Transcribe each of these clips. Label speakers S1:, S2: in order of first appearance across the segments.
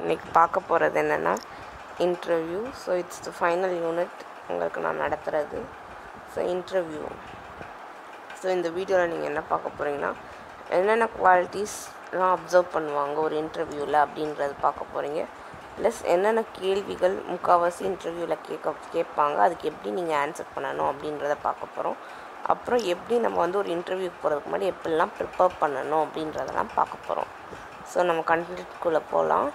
S1: இன்றைக்கி பார்க்க போகிறது என்னென்னா interview. So it's the final unit உங்களுக்கு நான் நடத்துகிறது. So interview. ஸோ இந்த வீடியோவில் நீங்கள் என்ன பார்க்க போகிறீங்கன்னா என்னென்ன குவாலிட்டிஸ்லாம் அப்சர்வ் பண்ணுவாங்க ஒரு இன்டர்வியூவில் அப்படின்றது பார்க்க போகிறீங்க. ப்ளஸ் என்னென்ன கேள்விகள் முக்கால்வாசி இன்டர்வியூவில் கேட்பாங்க, அதுக்கு எப்படி நீங்கள் ஆன்சர் பண்ணணும் அப்படின்றத பார்க்க போகிறோம். அப்புறம் எப்படி நம்ம வந்து ஒரு இன்டர்வியூக்கு போகிறதுக்கு முன்னாடி எப்படிலாம் ப்ரிப்பேர் பண்ணணும் அப்படின்றதெல்லாம் பார்க்க போகிறோம். ஸோ நம்ம கண்டென்ட்குள்ளே போகலாம்.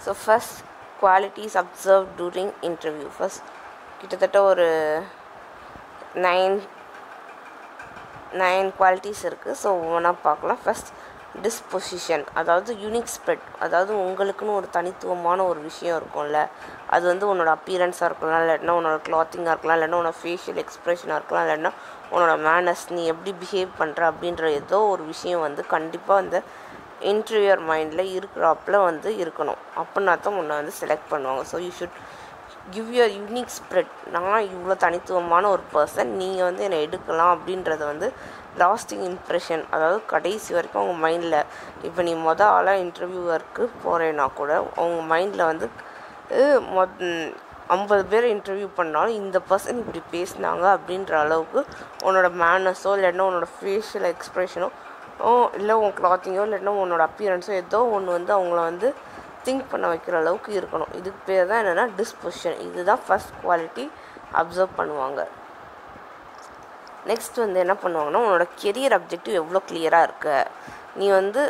S1: So first qualities observe during interview. First கிட்டத்தட்ட ஒரு 9 குவாலிட்டிஸ் இருக்குது. ஸோ ஒவ்வொன்றா பார்க்கலாம். ஃபஸ்ட் டிஸ்பொசிஷன், அதாவது யூனிக் ஸ்ப்ரெட், அதாவது உங்களுக்குன்னு ஒரு தனித்துவமான ஒரு விஷயம் இருக்கும்ல. அது வந்து உன்னோட அப்பீரன்ஸாக இருக்கலாம், இல்லைன்னா உன்னோட கிளாத்திங்காக இருக்கலாம், இல்லைன்னா உன்னோட ஃபேஷியல் எக்ஸ்ப்ரெஷனாக இருக்கலாம், இல்லைன்னா உன்னோட மேனர்ஸ், நீ எப்படி பிஹேவ் பண்ணுற அப்படின்ற ஏதோ ஒரு விஷயம் வந்து கண்டிப்பாக அந்த இன்டர்வியூர் மைண்டில் இருக்கிறாப்புல வந்து இருக்கணும். அப்படின்னா தான் உன்னை வந்து செலக்ட் பண்ணுவாங்க. So you should give your unique spread. நான் இவ்வளோ தனித்துவமான ஒரு பர்சன், நீங்கள் வந்து என்னை எடுக்கலாம் அப்படின்றத வந்து லாஸ்டிங் இம்ப்ரெஷன், அதாவது கடைசி வரைக்கும் அவங்க மைண்டில், இப்போ நீ ஆளாக இன்டர்வியூவருக்கு போகிறேன்னா கூட அவங்க மைண்டில் வந்து 50 பேர் இன்டர்வியூ பண்ணாலும் இந்த பர்சன் இப்படி பேசினாங்க அப்படின்ற அளவுக்கு உன்னோட மேனர்ஸோ இல்லைன்னா உன்னோட ஃபேஷியல் எக்ஸ்ப்ரெஷனோ இல்லை உன் கிளாத்திங்கோ இல்லைன்னா உன்னோட அப்பியரன்ஸோ ஏதோ ஒன்று வந்து அவங்கள வந்து திங்க் பண்ண வைக்கிற அளவுக்கு இருக்கணும். இதுக்கு பேர் தான் என்னென்னா டிஸ்பொசிஷன். இதுதான் ஃபஸ்ட் குவாலிட்டி அப்சர்வ் பண்ணுவாங்க. நெக்ஸ்ட் வந்து என்ன பண்ணுவாங்கன்னா உன்னோட கெரியர் அப்ஜெக்டிவ் எவ்வளோ கிளியராக இருக்கு. நீ வந்து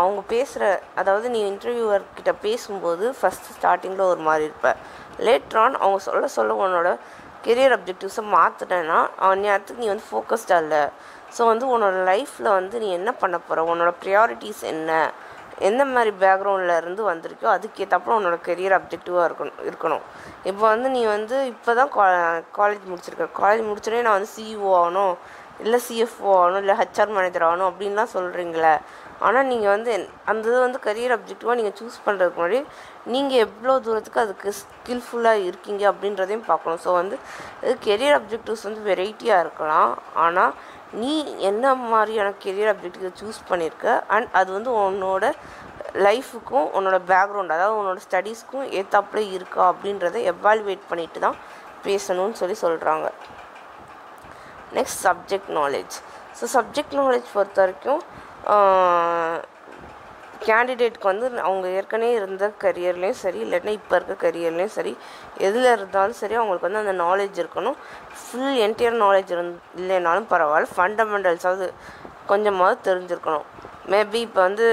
S1: அவங்க பேசுகிற, அதாவது நீ இன்டர்வியூவர்கிட்ட பேசும்போது ஃபஸ்ட்டு ஸ்டார்டிங்கில் ஒரு மாதிரி இருப்ப, லேட்ரான் அவங்க சொல்ல உன்னோட கெரியர் அப்ஜெக்டிவ்ஸை மாற்றிட்டேன்னா நேரத்துக்கு நீ வந்து ஃபோக்கஸ்டாக இல்லை. ஸோ வந்து உன்னோட லைஃப்பில் வந்து நீ என்ன பண்ண போகிற, உன்னோட ப்ரியாரிட்டிஸ் என்ன, எந்த மாதிரி பேக்ரவுண்டில் இருந்து வந்திருக்கோ அதுக்கேற்றப்போ உன்னோட கெரியர் அப்ஜெக்டிவாக இருக்கணும். இப்போ வந்து நீ வந்து இப்போ தான் காலேஜ் முடிச்சிருக்க, காலேஜ் முடிச்சோடனே நான் வந்து சிஇஓ ஆகணும், இல்லை சிஎஃப்ஓ ஆகணும், இல்லை ஹெச்ஆர் மேனேஜர் ஆகணும் அப்படின்லாம் சொல்கிறீங்களே. ஆனால் நீங்கள் வந்து அந்த இது வந்து கரியர் அப்ஜெக்டிவாக நீங்கள் சூஸ் பண்ணுறதுக்கு முன்னாடி நீங்கள் எவ்வளோ தூரத்துக்கு அதுக்கு ஸ்கில்ஃபுல்லாக இருக்கீங்க அப்படின்றதையும் பார்க்கணும். ஸோ வந்து கெரியர் அப்ஜெக்டிவ்ஸ் வந்து வெரைட்டியாக இருக்கலாம், ஆனால் நீ என்ன மாதிரியான கெரியர் அப்ஜெக்டிவ் சூஸ் பண்ணியிருக்க அண்ட் அது வந்து உன்னோட லைஃபுக்கும் உன்னோட பேக்ரவுண்ட், அதாவது உன்னோட ஸ்டடீஸ்க்கும் ஏற்றாப்புல இருக்கா அப்படின்றத எவாலுவேட் பண்ணிட்டு தான் பேசணும்னு சொல்கிறாங்க. Next subject knowledge. So subject knowledge பொறுத்த வரைக்கும் கேண்டிடேட்க்கு வந்து அவங்க ஏற்கனவே இருந்த கரியர்லேயும் சரி இல்லைன்னா இப்போ இருக்க கரியர்லேயும் சரி எதில் இருந்தாலும் சரி அவங்களுக்கு வந்து அந்த நாலேஜ் இருக்கணும். ஃபுல் என்டையர் நாலேஜ் இல்லைனாலும் பரவாயில்ல, ஃபண்டமெண்டல்ஸாவது கொஞ்சமாவது தெரிஞ்சிருக்கணும். மேபி இப்போ வந்து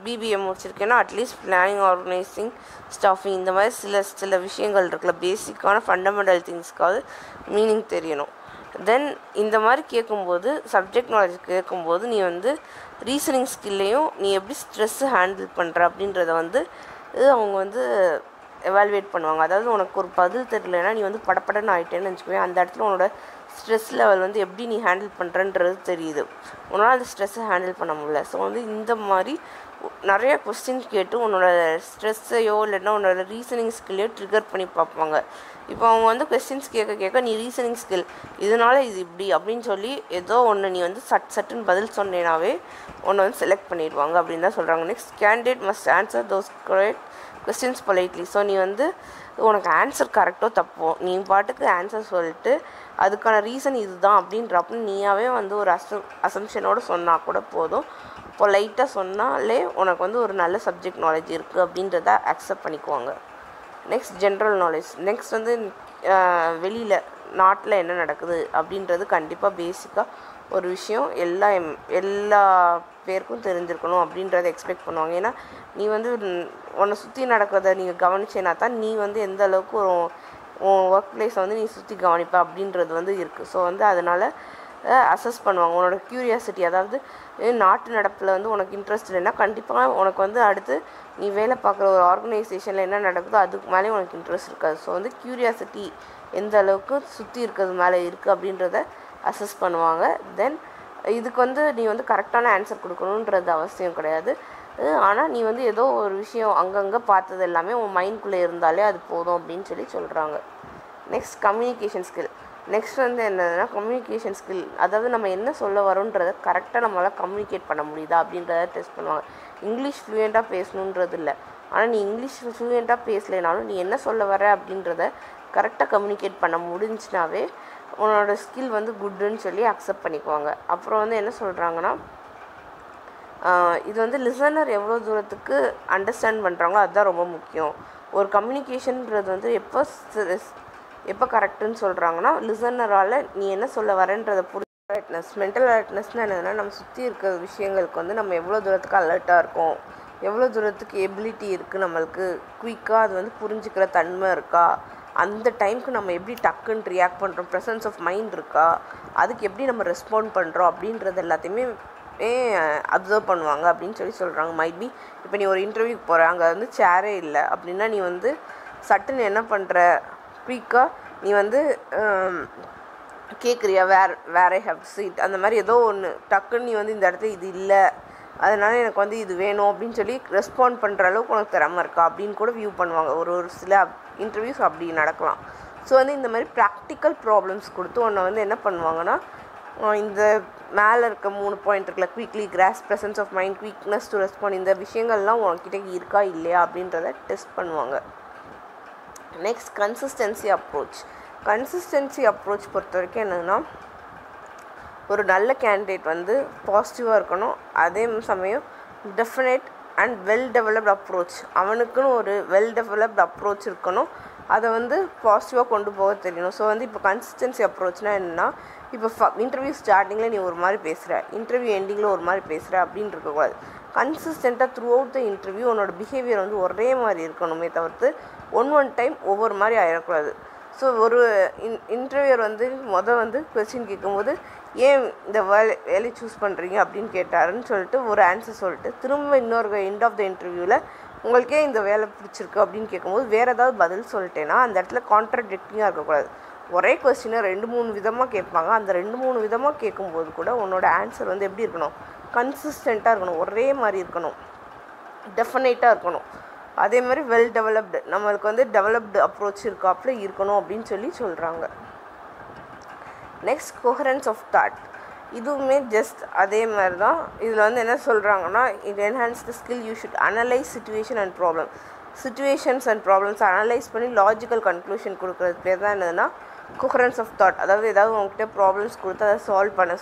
S1: பிபிஏ முடிச்சிருக்கேன்னா அட்லீஸ்ட் பிளானிங், ஆர்கனைசிங், ஸ்டாஃபிங், இந்த மாதிரி சில விஷயங்கள் இருக்குல்ல, பேசிக்கான ஃபண்டமெண்டல் திங்ஸ்க்காவது மீனிங் தெரியணும். தென் இந்த மாதிரி கேட்கும்போது சப்ஜெக்ட் நாலேஜ் கேட்கும்போது நீ வந்து ரீசனிங் ஸ்கில்லையும் நீ எப்படி ஸ்ட்ரெஸ்ஸு ஹேண்டில் பண்ணுற அப்படின்றத வந்து அவங்க வந்து எவாலுவேட் பண்ணுவாங்க. அதாவது உனக்கு ஒரு பதில் தெரியலன்னா நீ வந்து படப்படன்னு ஆகிட்டேன்னு வச்சுக்குவேன், அந்த இடத்துல உன்னோட ஸ்ட்ரெஸ் லெவல் வந்து எப்படி நீ ஹேண்டில் பண்ணுறன்றது தெரியுது, உன்னால் அந்த ஸ்ட்ரெஸ்ஸை ஹேண்டில் பண்ண முடியல. ஸோ வந்து இந்த மாதிரி நிறையா கொஸ்டின்ஸ் கேட்டு உன்னோட ஸ்ட்ரெஸ்ஸையோ இல்லைன்னா உன்னோட ரீசனிங் ஸ்கில்லையோ ட்ரிகர் பண்ணி பார்ப்பாங்க. இப்போ அவங்க வந்து கொஸ்டின்ஸ் கேட்க நீ ரீசனிங் ஸ்கில் இதனால் இது இப்படி அப்படின்னு சொல்லி ஏதோ ஒன்று நீ வந்து சட்டுன்னு பதில் சொன்னேனாவே ஒன்று வந்து செலக்ட் பண்ணிடுவாங்க அப்படின்னு தான் சொல்கிறாங்க. Next candidate must answer those correct questions politely. So நீ வந்து உனக்கு ஆன்சர் கரெக்டோ தப்போ நீ பாட்டுக்கு ஆன்சர் சொல்லிட்டு அதுக்கான ரீசன் இதுதான் அப்படின்றப்ப நீயாவே வந்து ஒரு அசம்ஷனோடு சொன்னால் கூட போதும். பொலைட்டாக சொன்னாலே உனக்கு வந்து ஒரு நல்ல சப்ஜெக்ட் நாலேஜ் இருக்குது அப்படின்றத அக்செப்ட் பண்ணிக்குவாங்க. Next general knowledge. நெக்ஸ்ட் வந்து வெளியில் நாட்டில் என்ன நடக்குது அப்படின்றது கண்டிப்பாக பேசிக்காக ஒரு விஷயம் எல்லா பேருக்கும் தெரிஞ்சிருக்கணும் அப்படின்றத எக்ஸ்பெக்ட் பண்ணுவாங்க. ஏன்னா நீ வந்து உன்னை சுற்றி நடக்கிறத நீங்கள் கவனிச்சேன்னா தான் நீ வந்து எந்த அளவுக்கு உன் ஒர்க் பிளேஸை வந்து நீ சுற்றி கவனிப்ப அப்படின்றது வந்து இருக்குது. ஸோ வந்து அதனால் அசஸ் பண்ணுவாங்க உன்னோட க்யூரியாசிட்டி. அதாவது நாட்டு நடப்பில் வந்து உனக்கு இன்ட்ரெஸ்ட் இல்லைன்னா கண்டிப்பாக உனக்கு வந்து அடுத்து நீ வேலை பார்க்குற ஒரு ஆர்கனைசேஷனில் என்ன நடக்குதோ அதுக்கு மேலே உனக்கு இன்ட்ரெஸ்ட் இருக்காது. ஸோ வந்து க்யூரியாசிட்டி எந்த அளவுக்கு சுற்றி இருக்கிறது மேலே இருக்குது அப்படின்றத அசஸ் பண்ணுவாங்க. தென் இதுக்கு வந்து நீ வந்து கரெக்டான ஆன்சர் கொடுக்கணுன்றது அவசியம் கிடையாது, ஆனால் நீ வந்து ஏதோ ஒரு விஷயம் அங்கங்கே பார்த்தது எல்லாமே உன் மைண்ட்குள்ளே இருந்தாலே அது போதும் அப்படின்னு சொல்கிறாங்க. Next communication skill. நெக்ஸ்ட் வந்து என்னதுன்னா கம்யூனிகேஷன் ஸ்கில், அதாவது நம்ம என்ன சொல்ல வரோன்றதை கரெக்டாக நம்மளால் கம்யூனிகேட் பண்ண முடியுதா அப்படின்றத டெஸ்ட் பண்ணுவாங்க. இங்கிலீஷ் ஃப்ளூயண்ட்டாக பேசணுன்றது இல்லை. ஆனால் நீ இங்கிலீஷ் ஃப்ளூயண்ட்டாக பேசலைனாலும் நீ என்ன சொல்ல வர அப்படின்றத கரெக்டாக கம்யூனிகேட் பண்ண முடிஞ்சுனாவே உன்னோட ஸ்கில் வந்து குட்டுன்னு சொல்லி அக்செப்ட் பண்ணிக்குவாங்க. அப்புறம் வந்து என்ன சொல்கிறாங்கன்னா, இது வந்து லிசனர் எவ்வளோ தூரத்துக்கு அண்டர்ஸ்டாண்ட் பண்ணுறாங்களோ அதுதான் ரொம்ப முக்கியம். ஒரு கம்யூனிகேஷன்ன்றது வந்து எப்போ கரெக்டுன்னு சொல்கிறாங்கன்னா, லிசனரால் நீ என்ன சொல்ல வரேன்றதை அலர்ட்னஸ். மென்டல் அலர்ட்னஸ்னால் என்னதுன்னா, நம்ம சுற்றி இருக்கிற விஷயங்களுக்கு வந்து நம்ம எவ்வளோ தூரத்துக்கு அலர்ட்டாக இருக்கோம், எவ்வளோ தூரத்துக்கு எபிலிட்டி இருக்குது, நம்மளுக்கு குயிக்காக அது வந்து புரிஞ்சுக்கிற தன்மை இருக்கா, அந்த டைமுக்கு நம்ம எப்படி டக்குன்னு ரியாக்ட் பண்ணுறோம், ப்ரெசன்ஸ் ஆஃப் மைண்ட் இருக்கா, அதுக்கு எப்படி நம்ம ரெஸ்பாண்ட் பண்ணுறோம் அப்படின்றது எல்லாத்தையுமே அப்சர்வ் பண்ணுவாங்க அப்படின்னு சொல்கிறாங்க. மைட் பி இப்போ நீ ஒரு இன்டர்வியூக்கு போகிற, அங்கே வந்து சேரே இல்லை அப்படின்னா நீ வந்து சட்டுன்னு என்ன பண்ணுற, குயிக்காக நீ வந்து கேட்குறியா, வேற ஹேவ் சீட் அந்த மாதிரி ஏதோ ஒன்று டக்குன்னு நீ வந்து இந்த இடத்துல இது இல்லை, அதனால் எனக்கு வந்து இது வேணும் அப்படின்னு சொல்லி ரெஸ்பாண்ட் பண்ணுற அளவுக்கு உனக்கு திறமை இருக்கா அப்படின்னு கூட வியூ பண்ணுவாங்க. ஒரு சில இன்டர்வியூஸ் அப்படி நடக்கலாம். ஸோ வந்து இந்த மாதிரி ப்ராக்டிக்கல் ப்ராப்ளம்ஸ் கொடுத்து உன்னை வந்து என்ன பண்ணுவாங்கன்னா, இந்த மேலே இருக்க 3 பாயிண்ட் இருக்குல்ல, quickly grasp, presence of mind, quickness to respond, இந்த விஷயங்கள்லாம் உனக்கிட்ட இருக்கா இல்லையா அப்படின்றத டெஸ்ட் பண்ணுவாங்க. Next consistency approach. Consistency approach பொறுத்த வரைக்கும் என்னதுன்னா, ஒரு நல்ல கேண்டிடேட் வந்து பாசிட்டிவாக இருக்கணும், அதே சமயம் definite and well developed approach, அவனுக்குன்னு ஒரு வெல் டெவலப்டு அப்ரோச் இருக்கணும், அதை வந்து பாசிட்டிவாக கொண்டு போக தெரியணும். ஸோ வந்து இப்போ கன்சிஸ்டன்சி அப்ரோச்னால் என்னென்னா, இப்போ இன்டர்வியூ ஸ்டார்டிங்கில் நீ ஒரு மாதிரி பேசுகிற, இன்டர்வியூ எண்டிங்கில் ஒரு மாதிரி பேசுகிற அப்படின்னு இருக்கக்கூடாது. கன்சிஸ்டண்ட்டாக த்ரூ அவுட் த இன்டர்வியூ உன்னோட பிஹேவியர் வந்து ஒரே மாதிரி இருக்கணுமே தவிர்த்து ஒன் டைம் ஒவ்வொரு மாதிரி ஆகிடக்கூடாது. ஸோ ஒரு இன்டர்வியூர் வந்து வந்து கொஸ்டின் கேட்கும்போது ஏன் இந்த வேலையை சூஸ் பண்ணுறீங்க அப்படின்னு கேட்டாருன்னு சொல்லிட்டு ஒரு ஆன்சர் சொல்லிட்டு திரும்ப இன்னொரு எண்ட் ஆஃப் த இன்டர்வியூவில் உங்களுக்கே இந்த வேலை பிடிச்சிருக்கு அப்படின்னு கேட்கும்போது வேறு ஏதாவது பதில் சொல்லிட்டேன்னா அந்த இடத்துல கான்ட்ராடிக்டிங்காக இருக்கக்கூடாது. ஒரே கொஸ்டினை 2-3 விதமாக கேட்பாங்க. அந்த 2-3 விதமாக கேட்கும்போது கூட உன்னோட ஆன்சர் வந்து எப்படி இருக்கணும், கன்சிஸ்டண்ட்டாக இருக்கணும், ஒரே மாதிரி இருக்கணும், டெஃபினேட்டாக இருக்கணும். அதே மாதிரி வெல் டெவலப்டு, நம்மளுக்கு வந்து டெவலப்டு அப்ரோச் இருக்காப்புல இருக்கணும் அப்படின்னு சொல்கிறாங்க. Next coherence of thought. இதுவுமே ஜஸ்ட் அதே மாதிரி தான். இதில் வந்து என்ன சொல்கிறாங்கன்னா, இது enhance the skill you should analyse situation and problem. Situations and problems analyse பண்ணி லாஜிக்கல் கன்க்ளூஷன் கொடுக்குறது பேர் தான் என்னதுன்னா கோஹரன்ஸ் ஆஃப் தாட். அதாவது ஏதாவது உங்ககிட்ட ப்ராப்ளம்ஸ் கொடுத்து அதை சால்வ் பண்ண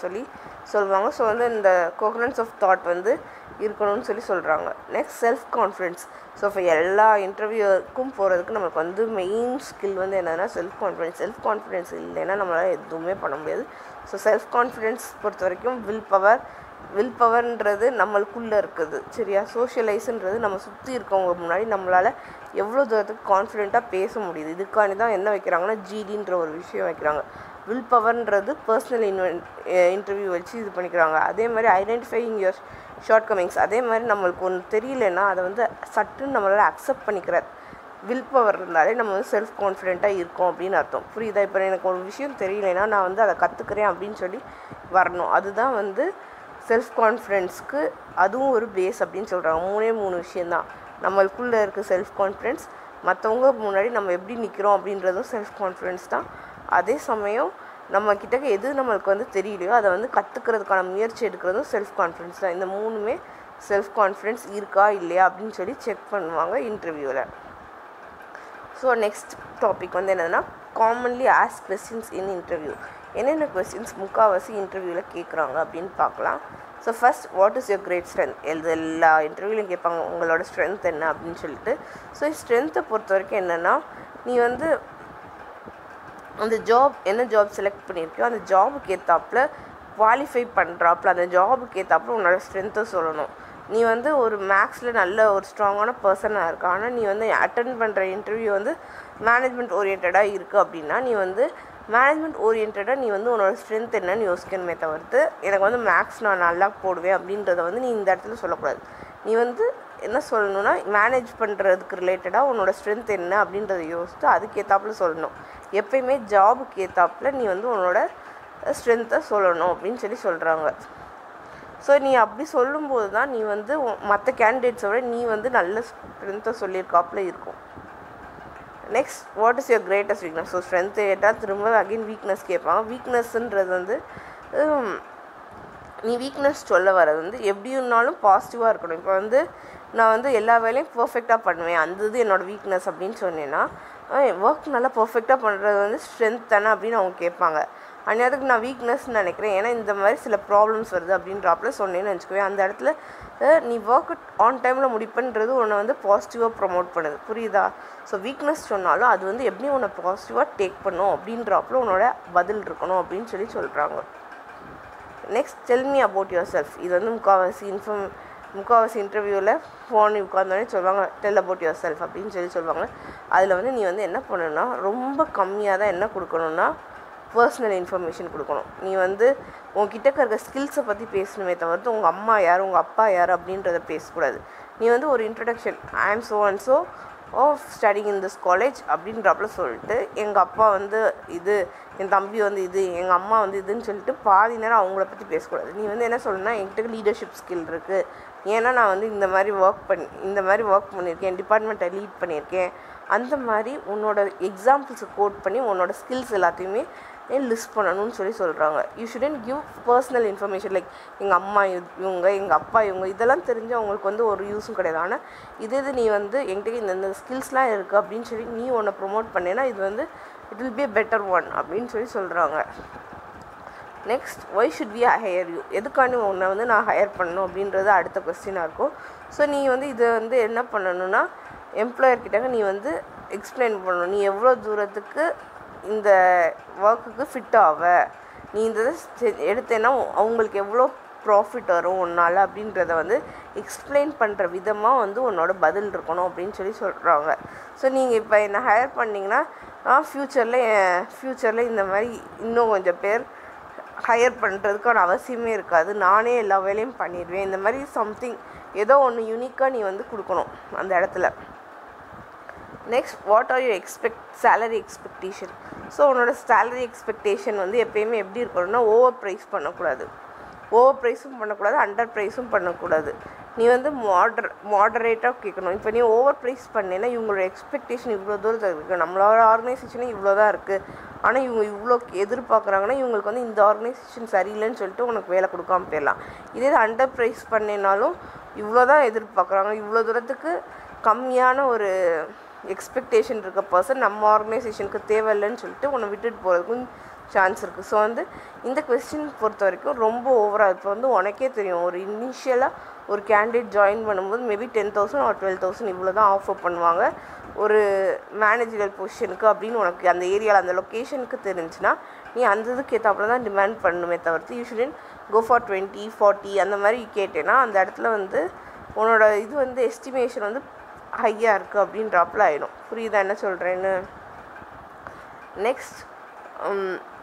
S1: சொல்லுவாங்க. ஸோ வந்து இந்த கோஹரன்ஸ் ஆஃப் தாட் வந்து இருக்கணும்னு சொல்கிறாங்க. Next self confidence. ஸோ இப்போ எல்லா இன்டர்வியூக்கும் போகிறதுக்கு நம்மளுக்கு வந்து மெயின் ஸ்கில் வந்து என்னதுன்னா செல்ஃப் கான்ஃபிடென்ஸ். செல்ஃப் கான்ஃபிடென்ஸ் இல்லைன்னா நம்மளால் எதுவுமே பண்ண முடியாது. ஸோ செல்ஃப் கான்ஃபிடென்ஸ் பொறுத்த வரைக்கும் வில் பவர்ன்றது நம்மளுக்குள்ளே இருக்குது, சரியா. சோஷியலைஸுன்றது நம்ம சுற்றி இருக்கவங்க முன்னாடி நம்மளால் எவ்வளோ தூரத்துக்கு கான்ஃபிடென்ட்டாக பேச முடியுது. இதுக்காண்டி தான் என்ன வைக்கிறாங்கன்னா ஜிடின்ற ஒரு விஷயம் வைக்கிறாங்க. வில் பவர்ன்றது பர்சனல் இன்டர்வியூ வச்சு இது பண்ணிக்கிறாங்க. அதே மாதிரி ஐடென்டிஃபையிங் யுவர் ஷார்ட் கமிங்ஸ். அதே மாதிரி நம்மளுக்கு ஒன்று தெரியலன்னா அதை வந்து சட்டுன்னு நம்மளால் அக்செப்ட் பண்ணிக்கிற வில் பவர் இருந்தாலே நம்ம வந்து செல்ஃப் கான்ஃபிடென்ட்டாக இருக்கோம் அப்படின்னு அர்த்தம். புரியுதா? இப்போ எனக்கு ஒரு விஷயம் தெரியலைன்னா நான் வந்து அதை கற்றுக்கிறேன் அப்படின்னு வரணும். அதுதான் வந்து செல்ஃப் கான்ஃபிடென்ஸ்க்கு அதுவும் ஒரு பேஸ் அப்படின்னு சொல்கிறாங்க. 3 விஷயந்தான். நம்மளுக்குள்ளே இருக்க செல்ஃப் கான்ஃபிடென்ஸ், மற்றவங்க முன்னாடி நம்ம எப்படி நிற்கிறோம் அப்படின்றதும் செல்ஃப் கான்ஃபிடென்ஸ் தான். அதே சமயம் நம்மக்கிட்ட எது நம்மளுக்கு வந்து தெரியலையோ அதை வந்து கற்றுக்கிறதுக்கான முயற்சி எடுக்கிறதும் செல்ஃப் கான்ஃபிடென்ஸ் தான். இந்த 3மே செல்ஃப் கான்ஃபிடென்ஸ் இருக்கா இல்லையா அப்படின்னு செக் பண்ணுவாங்க இன்டர்வியூவில். ஸோ நெக்ஸ்ட் டாபிக் வந்து என்னதுன்னா commonly ask questions in interview. என்னென்ன கொஸ்டின்ஸ் முக்கால்வாசி இன்டர்வியூவில் கேட்குறாங்க அப்படின்னு பார்க்கலாம். So first, what is your great strength? எல்லா இன்டர்வியூலையும் கேட்பாங்க உங்களோட ஸ்ட்ரென்த் என்ன அப்படின்னு சொல்லிட்டு. ஸோ ஸ்ட்ரென்த்தை பொறுத்த வரைக்கும் என்னென்னா, நீ வந்து அந்த என்ன ஜாப் செலக்ட் பண்ணியிருக்கியோ அந்த ஜாபுக்கு ஏற்றாப்புல குவாலிஃபை பண்ணுறாப்புல அந்த ஜாபுக்கு ஏற்றாப்புல உன்னோட ஸ்ட்ரென்த்தை சொல்லணும். நீ வந்து ஒரு மேக்ஸில் நல்ல ஒரு ஸ்ட்ராங்கான பர்சனாக இருக்க, ஆனால் நீ வந்து அட்டென்ட் பண்ணுற இன்டர்வியூ வந்து மேனேஜ்மெண்ட் ஓரியன்டாக இருக்குது அப்படின்னா நீ வந்து மேனேஜ்மெண்ட் ஓரியன்டாக நீ வந்து உன்னோட ஸ்ட்ரென்த் என்னன்னு யோசிக்கணுமே தவிர்த்து எனக்கு வந்து மேக்ஸ் நான் நல்லா போடுவேன் அப்படின்றத வந்து நீ இந்த இடத்துல சொல்லக்கூடாது. நீ வந்து என்ன சொல்லணும்னா, மேனேஜ் பண்ணுறதுக்கு ரிலேட்டடாக உன்னோட ஸ்ட்ரென்த் என்ன அப்படின்றத யோசித்து அதுக்கேற்றாப்புல சொல்லணும். எப்பயுமே ஜாபுக்கு ஏற்றாப்புல நீ வந்து உன்னோட ஸ்ட்ரென்த்தை சொல்லணும் அப்படின்னு சொல்கிறாங்க. ஸோ நீ அப்படி சொல்லும்போது தான் நீ வந்து மற்ற கேண்டிடேட்ஸோட நீ வந்து நல்ல ஸ்ட்ரென்த்தை சொல்லியிருக்காப்புல இருக்கும். Next, what is your greatest weakness? So strength கேட்டால் திரும்ப அகெயின் வீக்னஸ் கேட்பாங்க. வீக்னஸ்ன்றது வந்து நீ வீக்னஸ் சொல்ல வர்றது வந்து எப்படின்னாலும் பாசிட்டிவாக இருக்கணும். இப்போ வந்து நான் வந்து எல்லா வேலையும் பர்ஃபெக்டாக பண்ணுவேன், அந்த இது என்னோடய வீக்னஸ் அப்படின்னு சொன்னேன்னா ஒர்க் நல்லா பர்ஃபெக்டாக பண்ணுறது வந்து ஸ்ட்ரென்த் தானே அப்படின்னு அவங்க கேட்பாங்க. அதுக்கு நான் வீக்னஸ்ன்னு நினைக்கிறேன், ஏன்னா இந்த மாதிரி சில ப்ராப்ளம்ஸ் வருது அப்படின்றாப்புல சொன்னேன்னு வச்சுக்குவேன். அந்த இடத்துல நீ ஒர்க் ஆன் டைமில் முடிப்புன்றது உன்னை வந்து பாசிட்டிவாக ப்ரொமோட் பண்ணுது, புரியுதா? ஸோ வீக்னஸ் சொன்னாலும் அது வந்து எப்படி உன்னை பாசிட்டிவாக டேக் பண்ணும் அப்படின்றாப்புல உன்னோட பதில் இருக்கணும் அப்படின்னு சொல்கிறாங்க. Next tell me about your self. இது வந்து முக்கால்வாசி இன்டர்வியூவில் ஃபோன் உட்காந்தோடனே சொல்லுவாங்க டெல் அபவுட் யுவர் செல்ஃப் அப்படின்னு சொல்லுவாங்க. அதில் வந்து நீ வந்து என்ன பண்ணணும்னா ரொம்ப கம்மியாக தான் என்ன கொடுக்கணுன்னா பர்சனல் இன்ஃபர்மேஷன் கொடுக்கணும். நீ வந்து உங்ககிட்ட இருக்க ஸ்கில்ஸை பற்றி பேசணுமே தவிர்த்து உங்கள் அம்மா யார் உங்கள் அப்பா யார் அப்படின்றத பேசக்கூடாது. நீ வந்து ஒரு introduction I am so and so of studying in this college அப்படின்றப்பல சொல்லிட்டு எங்கள் அப்பா வந்து இது, என் தம்பி வந்து இது, எங்கள் அம்மா வந்து இதுன்னு சொல்லிட்டு பாதி நேரம் அவங்கள பற்றி பேசக்கூடாது. நீ வந்து என்ன சொல்லணும்னா என்கிட்ட லீடர்ஷிப் ஸ்கில் இருக்குது, ஏன்னா நான் வந்து இந்த மாதிரி ஒர்க் பண்ணியிருக்கேன், டிபார்ட்மெண்ட்டை லீட் பண்ணியிருக்கேன், அந்த மாதிரி உன்னோட எக்ஸாம்பிள்ஸை கோட் பண்ணி உன்னோட ஸ்கில்ஸ் எல்லாத்தையுமே லிஸ்ட் பண்ணணும்னு சொல்கிறாங்க. You shouldn't give personal information like எங்கள் அம்மா இவங்க, எங்கள் அப்பா இவங்க, இதெல்லாம் தெரிஞ்சு அவங்களுக்கு வந்து ஒரு யூஸும் கிடையாது. ஆனால் இது நீ வந்து என்கிட்ட இந்த ஸ்கில்ஸ்லாம் இருக்குது அப்படின்னு சொல்லி நீ ஒன்றை ப்ரொமோட் பண்ணேன்னா இது வந்து it will be better one அப்படின்னு சொல்கிறாங்க. Next why should we hire you, எதுக்காண்டி உன்னை வந்து நான் ஹையர் பண்ணணும் அப்படின்றது அடுத்த கொஸ்டினாக இருக்கும். ஸோ நீ வந்து இதை வந்து என்ன பண்ணணும்னா எம்ப்ளாயர்கிட்ட நீ வந்து எக்ஸ்பிளைன் பண்ணணும், நீ எவ்வளோ தூரத்துக்கு இந்த ஒர்க்குக்கு ஃபிட் ஆவ, நீ இந்த எடுத்தேன்னா அவங்களுக்கு எவ்வளோ ப்ராஃபிட் வரும் உன்னால் அப்படின்றத வந்து எக்ஸ்பிளைன் பண்ணுற விதமாக வந்து உன்னோட பதில் இருக்கணும் அப்படின்னு சொல்கிறாங்க. ஸோ நீங்கள் இப்போ என்னை ஹையர் பண்ணிங்கன்னா ஃப்யூச்சரில் இந்த மாதிரி இன்னும் கொஞ்சம் பேர் ஹையர் பண்ணுறதுக்கான அவசியமே இருக்காது, நானே எல்லா வேலையும் பண்ணிடுவேன், இந்த மாதிரி சம்திங் ஏதோ ஒன்று யூனிக்காக நீ வந்து கொடுக்கணும் அந்த இடத்துல. Next what are you salary expectation. So உன்னோட சேலரி எக்ஸ்பெக்டேஷன் வந்து எப்போயுமே எப்படி இருக்கணும்னா ஓவர் ப்ரைஸும் பண்ணக்கூடாது, அண்டர் ப்ரைஸும் பண்ணக்கூடாது. நீ வந்து மாடரேட்டாக கேட்கணும். இப்போ நீ ஓவர் ப்ரைஸ் பண்ணேன்னா இவங்களோட எக்ஸ்பெக்டேஷன் இவ்வளோ தூரத்தில் இருக்குது, நம்மளோட ஆர்கனைசேஷனே இவ்வளோ தான் இருக்குது, ஆனால் இவங்க இவ்வளோ எதிர்பார்க்குறாங்கன்னா இவங்களுக்கு வந்து இந்த ஆர்கனைசேஷன் சரியில்லைன்னு சொல்லிட்டு உனக்கு வேலை கொடுக்காம போயிடலாம். இதே அண்டர் ப்ரைஸ் பண்ணினாலும் இவ்வளோ தான் எதிர்பார்க்குறாங்க, இவ்வளோ தூரத்துக்கு கம்மியான ஒரு எக்ஸ்பெக்டேஷன் இருக்க பர்சன் நம்ம ஆர்கனைசேஷனுக்கு தேவையில்லைன்னு சொல்லிட்டு உன்னை விட்டுட்டு போகிறதுக்கும் சான்ஸ் இருக்குது. ஸோ வந்து இந்த கொஸ்டின் பொறுத்த வரைக்கும் ரொம்ப ஓவராக இப்போ வந்து உனக்கே தெரியும், ஒரு இனிஷியலாக ஒரு கேண்டிடேட் ஜாயின் பண்ணும்போது மேபி 10,000 or 12,000 இவ்வளோ தான் ஆஃபர் பண்ணுவாங்க ஒரு மேனேஜரல் பொசிஷனுக்கு அப்படின்னு உனக்கு அந்த ஏரியாவில் அந்த லொக்கேஷனுக்கு தெரிஞ்சுன்னா நீ அந்த இதுக்கு ஏற்றாப்புல தான் டிமாண்ட் பண்ணணுமே தவிர்த்து யூ ஷுடன்ட் கோ ஃபார் 20, 40 அந்த மாதிரி கேட்டேன்னா அந்த இடத்துல வந்து உன்னோட இது வந்து எஸ்டிமேஷன் வந்து ஹையாக இருக்குது அப்படின்றாப்புல ஆகிடும். புரியுதா என்ன சொல்கிறேன்னு? Next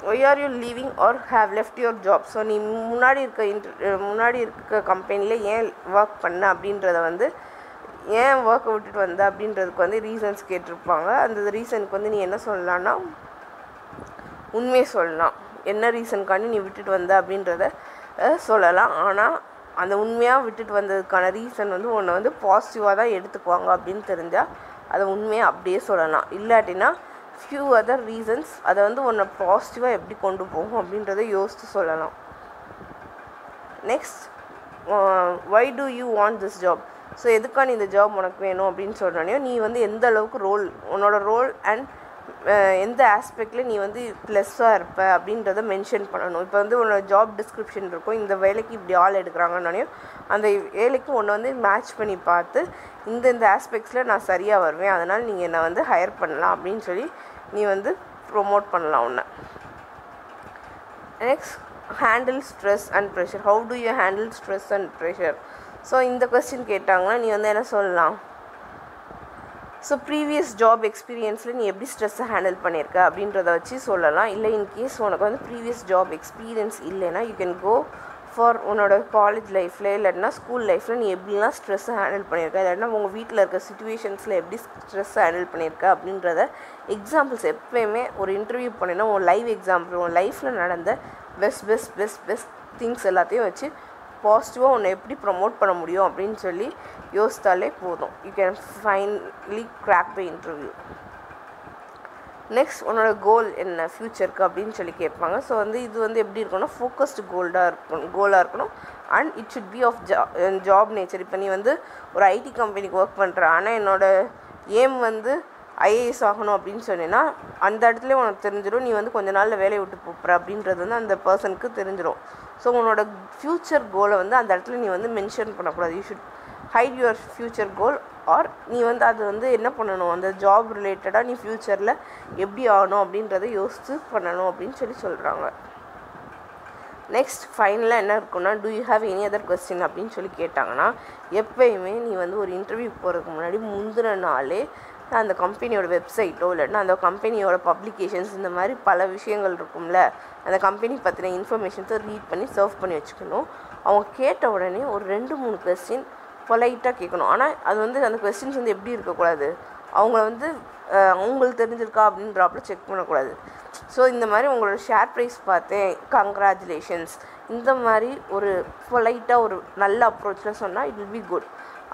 S1: why are you leaving or have left your job. ஸோ நீ முன்னாடி இருக்க கம்பெனியில் ஏன் ஒர்க் பண்ண அப்படின்றத வந்து ஏன் ஒர்க்கை விட்டுட்டு வந்த அப்படின்றதுக்கு வந்து ரீசன்ஸ் கேட்டிருப்பாங்க. அந்த ரீசனுக்கு வந்து நீ என்ன சொல்லலான்னா உண்மையை சொல்லலாம், என்ன ரீசனுக்காண்டி நீ விட்டுட்டு வந்த அப்படின்றத சொல்லலாம். ஆனால் அந்த உண்மையாக விட்டுட்டு வந்ததுக்கான ரீசன் வந்து உன்னை வந்து பாசிட்டிவாக தான் எடுத்துக்குவாங்க அப்படின்னு தெரிஞ்சால் அதை உண்மையாக அப்படியே சொல்லலாம். இல்லாட்டினா ஃபியூ அதர் ரீசன்ஸ் அதை வந்து உன்னை பாசிட்டிவாக எப்படி கொண்டு போகும் அப்படின்றத யோசித்து சொல்லலாம். Next why do you want this job. So எதுக்கான இந்த ஜாப் உனக்கு வேணும் அப்படின்னு சொன்னோடனே நீ வந்து எந்த அளவுக்கு உன்னோட ரோல் அண்ட் எந்த ஆஸ்பெக்டில் நீ வந்து ப்ளஸ்ஸாக இருப்ப அப்படின்றத மென்ஷன் பண்ணணும். இப்போ வந்து உன்னோட ஜாப் டிஸ்கிரிப்ஷன் இருக்கும், இந்த வேலைக்கு இப்படி ஆள் எடுக்கிறாங்கன்னே அந்த வேலைக்கு ஒன்று வந்து மேட்ச் பண்ணி பார்த்து இந்த ஆஸ்பெக்ட்ஸில் நான் சரியாக வருவேன், அதனால் நீங்கள் என்னை வந்து ஹையர் பண்ணலாம் அப்படின்னு சொல்லி நீ வந்து ப்ரொமோட் பண்ணலாம் உன்னை. Next handle stress and pressure. How to you handle stress and pressure. So இந்த கொஸ்டின் கேட்டாங்கன்னா நீ வந்து என்ன சொல்லலாம், ஸோ ப்ரீவியஸ் ஜாப் எக்ஸ்பீரியன்ஸில் நீ எப்படி ஸ்ட்ரெஸ்ஸை ஹேண்டில் பண்ணியிருக்க அப்படின்றத வச்சு சொல்லலாம். இல்லை இன்கேஸ் உனக்கு வந்து ப்ரீவியஸ் ஜாப் எக்ஸ்பீரியன்ஸ் இல்லைன்னா யூ கேன் கோ ஃபார் உன்னோட காலேஜ் லைஃப்பில் இல்லைன்னா ஸ்கூல் லைஃப்பில் நீ எப்படிலாம் ஸ்ட்ரெஸ்ஸை ஹேண்டில் பண்ணியிருக்க, இல்லைன்னா உங்கள் வீட்டில் இருக்க சிச்சுவேஷன்ஸில் எப்படி ஸ்ட்ரெஸ்ஸை ஹேண்டில் பண்ணியிருக்க அப்படின்றத எக்ஸாம்பிள்ஸ் எப்போயுமே ஒரு இன்டர்வியூ பண்ணினா உன் லைவ் எக்ஸாம்பிள் உன் லைஃப்பில் நடந்த பெஸ்ட் திங்ஸ் எல்லாத்தையும் வச்சு பாசிட்டிவாக உன்னை எப்படி ப்ரமோட் பண்ண முடியும் அப்படின்னு சொல்லி யோசித்தாலே போதும். You can finally crack the interview. Next உன்னோட கோல் என்ன ஃப்யூச்சருக்கு அப்படின்னு சொல்லி கேட்பாங்க. ஸோ வந்து இது வந்து எப்படி இருக்கணும், ஃபோக்கஸ்டு கோலாக இருக்கணும். And it should be of job nature. இப்போ நீ வந்து ஒரு ஐடி கம்பெனிக்கு ஒர்க் பண்ணுற, ஆனால் என்னோடய ஏம் வந்து ஐஏஎஸ் ஆகணும் அப்படின்னு சொன்னீங்கன்னா அந்த இடத்துல உனக்கு தெரிஞ்சிடும் நீ வந்து கொஞ்ச நாளில் வேலையை விட்டு போகிற அப்படின்றது வந்து அந்த பர்சனுக்கு தெரிஞ்சிடும். ஸோ உன்னோட ஃப்யூச்சர் கோலை வந்து அந்த இடத்துல நீ வந்து மென்ஷன் பண்ணக்கூடாது. You should hide your future goal. Or நீ வந்து அது வந்து என்ன பண்ணணும், அந்த ஜாப் ரிலேட்டடாக நீ ஃப்யூச்சரில் எப்படி ஆகணும் அப்படின்றத யோசித்து பண்ணணும் அப்படின்னு சொல்லி சொல்கிறாங்க. நெக்ஸ்ட் ஃபைனலாக என்ன இருக்குன்னா, do you have any other question அப்படின்னு சொல்லி கேட்டாங்கன்னா, எப்போயுமே நீ வந்து ஒரு இன்டர்வியூ போகிறதுக்கு முன்னாடி முந்தின நாளே அந்த கம்பெனியோட வெப்சைட்டோ இல்லைன்னா அந்த கம்பெனியோட பப்ளிகேஷன்ஸ் இந்த மாதிரி பல விஷயங்கள் இருக்கும்ல, அந்த கம்பெனி பற்றின இன்ஃபர்மேஷன்ஸை ரீட் பண்ணி சர்வ் பண்ணி வச்சுக்கணும். அவங்க கேட்ட உடனே ஒரு 2-3 கொஸ்டின் பொலைட்டாக கேட்கணும். ஆனால் அது வந்து அந்த கொஸ்டின்ஸ் வந்து எப்படி இருக்கக்கூடாது, அவங்கள வந்து அவங்களுக்கு தெரிஞ்சிருக்கா அப்படின்றாப்புல செக் பண்ணக்கூடாது. ஸோ இந்த மாதிரி உங்களோட ஷேர் ப்ரைஸ் பார்த்தேன், கங்க்ராச்சுலேஷன்ஸ், இந்த மாதிரி ஒரு பொலைட்டாக ஒரு நல்ல அப்ரோச்சில் சொன்னால் இட் வில் பி குட்.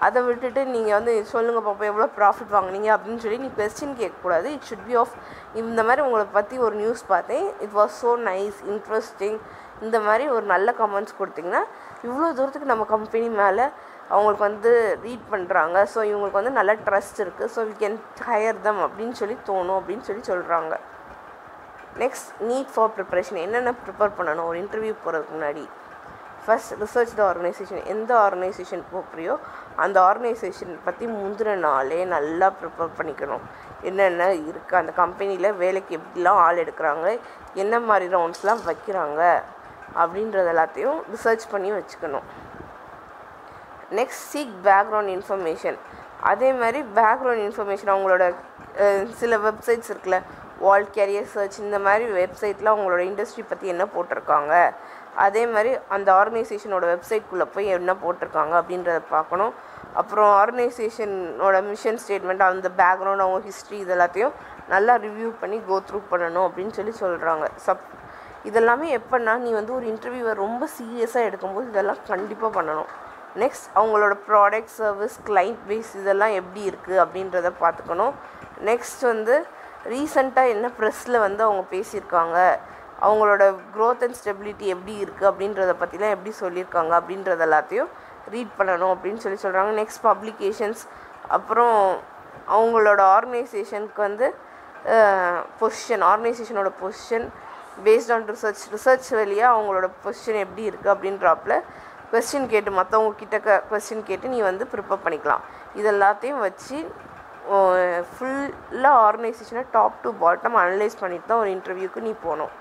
S1: அதை விட்டுட்டு நீங்கள் வந்து சொல்லுங்கள் பாப்பா எவ்வளோ ப்ராஃபிட் வாங்கினீங்க அப்படின்னு சொல்லி நீ கொஸ்டின் கேட்கக்கூடாது. இட் ஷுட் பி ஆஃப் இந்த மாதிரி உங்களை பற்றி ஒரு நியூஸ் பார்த்தேன், it was so nice, interesting, இந்த மாதிரி ஒரு நல்ல கமெண்ட்ஸ் கொடுத்திங்கன்னா இவ்வளோ தூரத்துக்கு நம்ம கம்பெனி மேலே அவங்களுக்கு வந்து ரீட் பண்ணுறாங்க. ஸோ இவங்களுக்கு வந்து நல்ல ட்ரஸ்ட் இருக்குது. ஸோ வி கேன் ஹையர் தம் அப்படின்னு சொல்லி தோணும் அப்படின்னு சொல்லி சொல்கிறாங்க. Next need for preparation. என்னென்ன ப்ரிப்பேர் பண்ணணும் ஒரு இன்டர்வியூ போகிறதுக்கு முன்னாடி? ஃபர்ஸ்ட் ரிசர்ச் த ஆர்கனைசேஷன். எந்த ஆர்கனைசேஷன் போகிறியோ அந்த ஆர்கனைசேஷன் பற்றி முந்தின நாளே நல்லா ப்ரிப்பேர் பண்ணிக்கணும். என்னென்ன இருக்குது, அந்த கம்பெனியில் வேலைக்கு எப்படிலாம் ஆள் எடுக்கிறாங்க, என்ன மாதிரி ரவுண்ட்ஸ்லாம் வைக்கிறாங்க அப்படின்றது எல்லாத்தையும் ரிசர்ச் பண்ணி வச்சுக்கணும். Next seek background information. அதே மாதிரி பேக்ரவுண்ட் இன்ஃபர்மேஷன் அவங்களோட சில வெப்சைட்ஸ் இருக்குல்ல, வேர்ல்ட் கேரியர் சர்ச், இந்த மாதிரி வெப்சைட்டில் அவங்களோட இண்டஸ்ட்ரி பற்றி என்ன போட்டிருக்காங்க, அதே மாதிரி அந்த ஆர்கனைசேஷனோட வெப்சைட்குள்ளே போய் என்ன போட்டிருக்காங்க அப்படின்றத பார்க்கணும். அப்புறம் ஆர்கனைசேஷனோட மிஷன் ஸ்டேட்மெண்ட், அந்த பேக்ரவுண்ட், அவங்க ஹிஸ்ட்ரி, இது எல்லாத்தையும் நல்லா ரிவ்யூ பண்ணி கோ த்ரூ பண்ணணும் அப்படின்னு சொல்லி சொல்கிறாங்க. இதெல்லாமே எப்போன்னா நீ வந்து ஒரு இன்டர்வியூவை ரொம்ப சீரியஸாக எடுக்கும்போது இதெல்லாம் கண்டிப்பாக பண்ணணும். நெக்ஸ்ட் அவங்களோட ப்ராடக்ட், சர்வீஸ், கிளைண்ட் பேஸ் இதெல்லாம் எப்படி இருக்குது அப்படின்றத பார்த்துக்கணும். நெக்ஸ்ட் வந்து ரீசெண்டாக என்ன ப்ரெஸ்ஸில் வந்து அவங்க பேசியிருக்காங்க, அவங்களோட க்ரோத் அண்ட் ஸ்டெபிலிட்டி எப்படி இருக்குது அப்படின்றத பற்றிலாம் எப்படி சொல்லியிருக்காங்க அப்படின்றது எல்லாத்தையும் ரீட் பண்ணணும் அப்படின்னு சொல்லி சொல்கிறாங்க. நெக்ஸ்ட் பப்ளிகேஷன்ஸ், அப்புறம் அவங்களோட ஆர்கனைசேஷனுக்கு வந்து பொசிஷன், ஆர்கனைசேஷனோட பொசிஷன் பேஸ்ட் ஆன் ரிசர்ச் வழியாக அவங்களோட பொசிஷன் எப்படி இருக்குது அப்படின்றாப்புல கொஸ்டின் கேட்டு, மற்றவங்க கிட்ட கொஸ்டின் கேட்டு நீ வந்து ப்ரிப்பேர் பண்ணிக்கலாம். இது எல்லாத்தையும் வச்சு ஃபுல்லாக ஆர்கனைசேஷனை டாப் டு பாட்டம் அனலைஸ் பண்ணிட்டு தான் ஒரு இன்டர்வியூக்கு நீ போகணும்.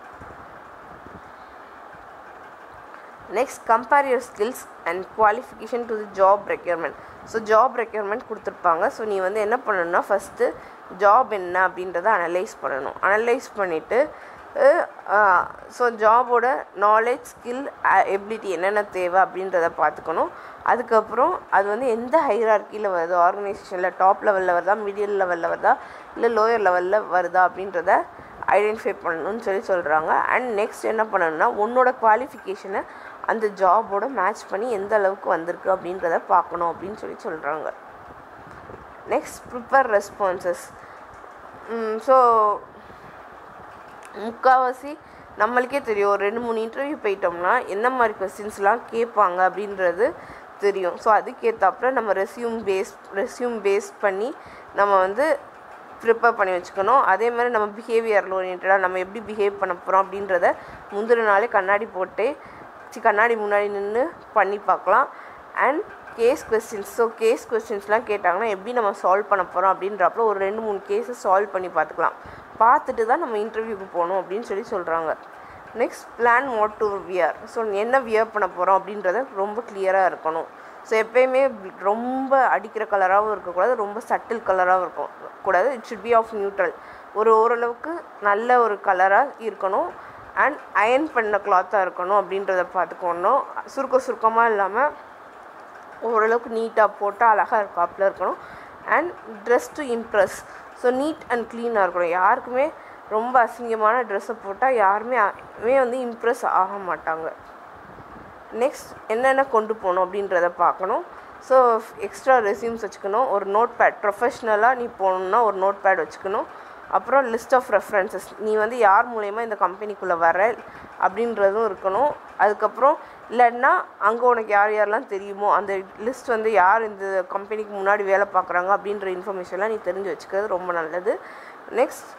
S1: Next compare your skills and qualification to the job requirement. So job requirement கொடுத்துருப்பாங்க. ஸோ நீ வந்து என்ன பண்ணணும்னா ஃபஸ்ட்டு ஜாப் என்ன அப்படின்றத அனலைஸ் பண்ணணும். அனலைஸ் பண்ணிவிட்டு ஸோ ஜாபோட நாலேஜ், ஸ்கில், எபிலிட்டி என்னென்ன தேவை அப்படின்றத பார்த்துக்கணும். அதுக்கப்புறம் அது வந்து எந்த ஹைரார்க்கியில் வருது, ஆர்கனைசேஷனில் டாப் லெவலில் வருதா, மிடில் லெவலில் வருதா, இல்லை லோயர் லெவலில் வருதா அப்படின்றத ஐடென்டிஃபை பண்ணணும்னு சொல்லி சொல்கிறாங்க. அண்ட் நெக்ஸ்ட் என்ன பண்ணணும்னா உன்னோட குவாலிஃபிகேஷனை அந்த ஜாபோட மேட்ச் பண்ணி எந்த அளவுக்கு வந்திருக்கு அப்படின்றத பார்க்கணும் அப்படின்னு சொல்லி சொல்கிறாங்க. Next prepare responses. ஸோ முக்கால்வாசி நம்மளுக்கே தெரியும், ஒரு 2-3 இன்டர்வியூ போயிட்டோம்னா என்ன மாதிரி கொஸ்டின்ஸ்லாம் கேட்பாங்க அப்படின்றது தெரியும். ஸோ அதுக்கேற்றாப்புல நம்ம ரெஸ்யூம் பேஸ் பண்ணி நம்ம வந்து ப்ரிப்பேர் பண்ணி வச்சுக்கணும். அதே மாதிரி நம்ம பிஹேவியரில் ஓரியன்டாக நம்ம எப்படி பிஹேவ் பண்ண போகிறோம் அப்படின்றத முந்தின நாளே கண்ணாடி முன்னாடி நின்று பண்ணி பார்க்கலாம். And case questions. So case கொஸ்டின்ஸ்லாம் கேட்டாங்கன்னா எப்படி நம்ம சால்வ் பண்ண போகிறோம் அப்படின்றப்போ ஒரு 2-3 கேஸை சால்வ் பண்ணி பார்த்துட்டு தான் நம்ம இன்டர்வியூக்கு போகணும் அப்படின்னு சொல்லி சொல்கிறாங்க. Next plan what to wear. So என்ன வியர் பண்ண போகிறோம் அப்படின்றத ரொம்ப கிளியராக இருக்கணும். ஸோ எப்போயுமே ரொம்ப அடிக்கிற கலராகவும் இருக்கக்கூடாது, ரொம்ப சட்டில் கலராகவும் இருக்கக்கூடாது. It should be of neutral. ஓரளவுக்கு நல்ல ஒரு கலராக இருக்கணும். அண்ட் அயர்ன் பண்ண கிளாத்தாக இருக்கணும் அப்படின்றத பார்த்துக்கணும். சுருக்கமாக இல்லாமல் ஓரளவுக்கு நீட்டாக போட்டால் அழகாக இருக்காப்பில் இருக்கணும். And dress to impress. So neat and க்ளீனாக இருக்கணும். யாருக்குமே ரொம்ப அசிங்கமான ட்ரெஸ்ஸை போட்டால் யாருமே வந்து இம்ப்ரெஸ் ஆக மாட்டாங்க. நெக்ஸ்ட் என்னென்ன கொண்டு போகணும் அப்படின்றத பார்க்கணும். ஸோ எக்ஸ்ட்ரா ரெஸ்யூம்ஸ் வச்சுக்கணும். ஒரு நோட் பேட், ப்ரொஃபஷ்னலாக நீ போகணுன்னா ஒரு நோட் பேட் வச்சுக்கணும். அப்புறம் லிஸ்ட் ஆஃப் ரெஃபரன்சஸ், நீ வந்து யார் மூலயமா இந்த கம்பெனிக்குள்ளே வர அப்படின்றதும் இருக்கணும். அதுக்கப்புறம் இல்லைன்னா அங்கே உனக்கு யார் யாரெல்லாம் தெரியுமோ அந்த லிஸ்ட் வந்து யார் இந்த கம்பெனிக்கு முன்னாடி வேலை பார்க்குறாங்க அப்படின்ற இன்ஃபர்மேஷன்லாம் நீ தெரிஞ்சு வச்சுக்கிறது ரொம்ப நல்லது. நெக்ஸ்ட்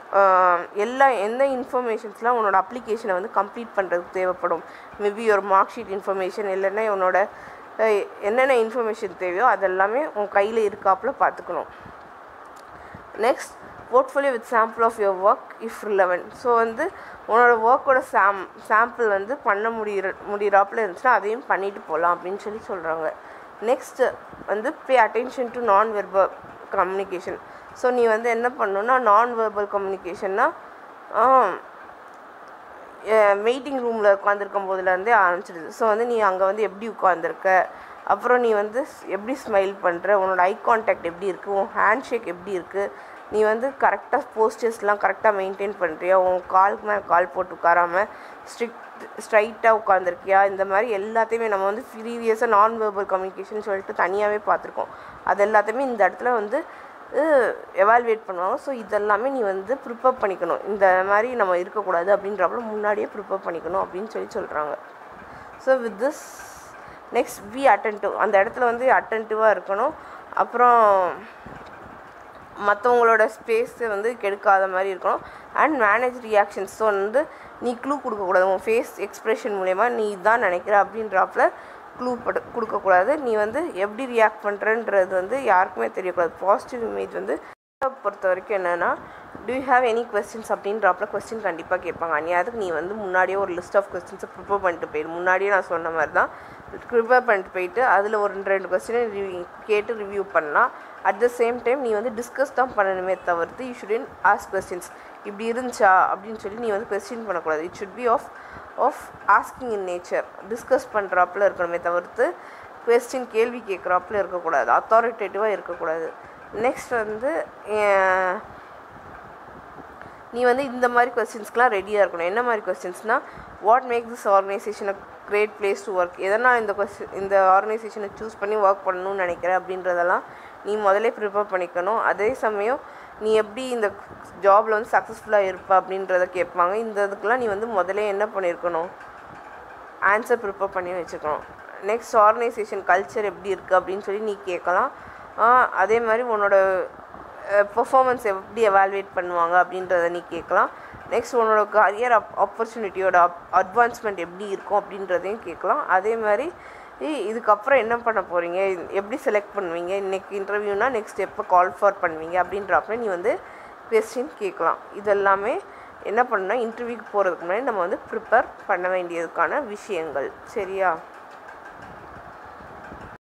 S1: எந்த இன்ஃபர்மேஷன்ஸ்லாம் உன்னோட அப்ளிகேஷனை வந்து கம்ப்ளீட் பண்ணுறதுக்கு தேவைப்படும். மேபி ஒரு மார்க் ஷீட் இன்ஃபர்மேஷன் இல்லைன்னா உன்னோட என்னென்ன இன்ஃபர்மேஷன் தேவையோ அதெல்லாமே உன் கையில் இருக்காப்புல பார்த்துக்கணும். Next portfolio with sample of your work if relevant. So வந்து உன்னோட ஒர்க்கோட சாம்பிள் வந்து பண்ண முடிகிறாப்புல இருந்துச்சுன்னா அதையும் பண்ணிட்டு போகலாம் அப்படின்னு சொல்கிறாங்க. நெக்ஸ்ட்டு வந்து பே அட்டென்ஷன் டு நான் வெர்பல் கம்யூனிகேஷன். ஸோ நீ வந்து என்ன பண்ணணுன்னா நான் வெர்பல் கம்யூனிகேஷன்னா மீட்டிங் ரூமில் உட்காந்துருக்கும் போதுலேருந்தே ஆரம்பிச்சிடுது. ஸோ வந்து நீ அங்கே வந்து எப்படி உட்காந்துருக்க, அப்புறம் நீ வந்து எப்படி ஸ்மைல் பண்ணுற, உன்னோட ஐ கான்டாக்ட் எப்படி இருக்குது, உன் ஹேண்ட் ஷேக் எப்படி இருக்குது, நீ வந்து கரெக்டாக போஸ்டர்ஸ்லாம் கரெக்டாக மெயின்டைன் பண்ணுறியா, உன் காலுக்கு மேலே கால் போட்டு உட்காராமல் ஸ்ட்ரைட்டாக உட்காந்துருக்கியா, இந்த மாதிரி எல்லாத்தையுமே நம்ம வந்து ப்ரீவியஸாக நான் வெர்பல் கம்யூனிகேஷன் சொல்லிட்டு தனியாகவே பார்த்துருக்கோம். அது எல்லாத்தையுமே இந்த இடத்துல வந்து எவால்வேட் பண்ணுவாங்க. ஸோ இதெல்லாமே நீ வந்து ப்ரிப்பேர் பண்ணிக்கணும். இந்த மாதிரி நம்ம இருக்கக்கூடாது அப்படின்றப்ப முன்னாடியே ப்ரிப்பேர் பண்ணிக்கணும் அப்படின்னு சொல்கிறாங்க. So with this next be attentive. அந்த இடத்துல வந்து அட்டென்டிவாக இருக்கணும். அப்புறம் மற்றவங்களோட ஸ்பேஸை வந்து கெடுக்காத மாதிரி இருக்கணும். And manage reactions. ஸோ வந்து நீ க்ளூ கொடுக்கக்கூடாது. உன் ஃபேஸ் எக்ஸ்ப்ரெஷன் மூலயமா நீ இதான் நினைக்கிற அப்படின்றப்பல க்ளூ கொடுக்கக்கூடாது. நீ வந்து எப்படி ரியாக்ட் பண்ணுறன்றது வந்து யாருக்குமே தெரியக்கூடாது. பாசிட்டிவ் இமேஜ் வந்து பொறுத்த வரைக்கும் என்னென்னா do you have any questions அப்படின்றப்பல கொஸ்டின் கண்டிப்பாக கேட்பாங்க. அதுக்கு நீ வந்து முன்னாடியே ஒரு லிஸ்ட் ஆஃப் கொஸ்டின்ஸை ப்ரிப்பேர் பண்ணிட்டு போயிடு. முன்னாடியே நான் சொன்ன மாதிரி தான் ப்ரிப்பேர் பண்ணிட்டு போயிட்டு அதில் ஒரு 2 கொஸ்டினை கேட்டு ரிவ்யூ பண்ணலாம். அட் த சேம் டைம் நீ வந்து டிஸ்கஸ் தான் பண்ணணுமே தவிர்த்து யூ ஷுடன்ட் ஆஸ்க் கொஸ்டின்ஸ். இப்படி இருந்துச்சா அப்படின்னு சொல்லி நீ வந்து கொஸ்டின் பண்ணக்கூடாது. It should be of asking in nature. Discuss பண்ணுறாப்புல இருக்கணுமே தவிர்த்து கொஸ்டின் கேள்வி கேட்குறாப்புல இருக்கக்கூடாது. அத்தாரிட்டேட்டிவாக இருக்கக்கூடாது. நெக்ஸ்ட் வந்து நீ வந்து இந்த மாதிரி கொஸ்டின்ஸ்க்கெலாம் ரெடியாக இருக்கணும். என்ன மாதிரி கொஸ்டின்ஸ்னால் what make this organisation a great place to work. எதனால் இந்த ஆர்கனைசேஷனை சூஸ் பண்ணி ஒர்க் பண்ணணும்னு நினைக்கிறேன் அப்படின்றதெல்லாம் நீ முதலே ப்ரிப்பேர் பண்ணிக்கணும். அதே சமயம் நீ எப்படி இந்த ஜாபில் வந்து சக்ஸஸ்ஃபுல்லாக இருப்ப அப்படின்றத கேட்பாங்க. இந்த இதுக்கெலாம் நீ வந்து முதலே என்ன பண்ணியிருக்கணும், ஆன்சர் ப்ரிப்பேர் பண்ணி வச்சுக்கணும். நெக்ஸ்ட் ஆர்கனைசேஷன் கல்ச்சர் எப்படி இருக்குது அப்படின்னு சொல்லி நீ கேட்கலாம். அதே மாதிரி உன்னோட பெர்ஃபார்மன்ஸ் எப்படி எவால்வேட் பண்ணுவாங்க அப்படின்றத நீ கேட்கலாம். நெக்ஸ்ட் உன்னோட கரியர் ஆப்பர்ச்சுனிட்டியோட அட்வான்ஸ்மெண்ட் எப்படி இருக்கும் அப்படின்றதையும் கேட்கலாம். அதே மாதிரி இதுக்கப்புறம் என்ன பண்ண போகிறீங்க, எப்படி செலக்ட் பண்ணுவீங்க, இன்றைக்கி இன்டர்வியூனா நெக்ஸ்ட் எப்போ கால் ஃபார் பண்ணுவீங்க அப்படின்றப்ப நீ வந்து கொஸ்டின் கேட்கலாம். இதெல்லாமே என்ன பண்ணால் இன்டர்வியூக்கு போகிறதுக்கு முன்னாடி நம்ம வந்து ப்ரிப்பேர் பண்ண வேண்டியதுக்கான விஷயங்கள். சரியா?